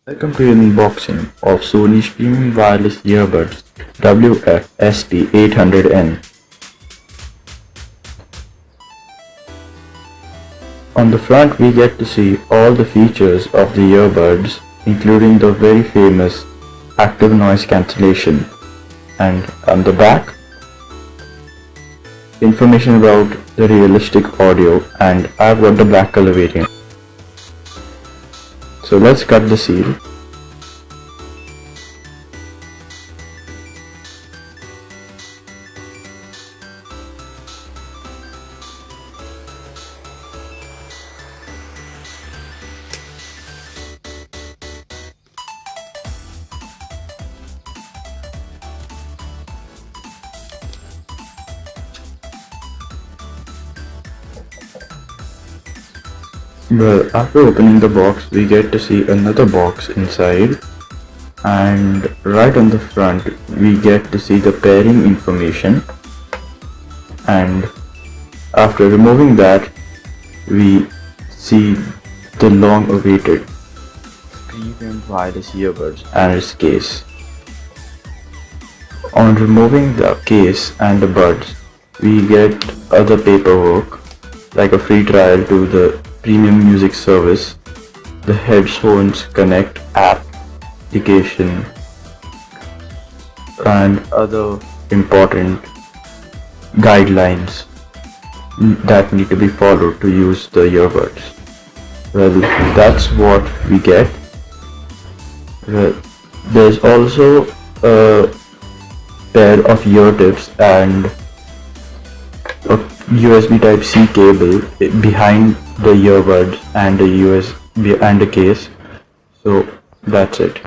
Welcome to an unboxing of Sony's premium wireless earbuds WF-SP800N. On the front we get to see all the features of the earbuds, including the very famous active noise cancellation, and on the back information about the realistic audio, and I've got the black color variant. So let's cut the seal. Well, after opening the box, we get to see another box inside, and right on the front we get to see the pairing information, and after removing that we see the long awaited premium wireless earbuds and its case. On removing the case and the buds, we get other paperwork like a free trial to the premium music service, the Headphones Connect app application, and other important guidelines that need to be followed to use the earbuds. Well, that's what we get. Well, there's also a pair of ear tips and a USB Type-C cable behind the earbuds and the USB and the case. So that's it.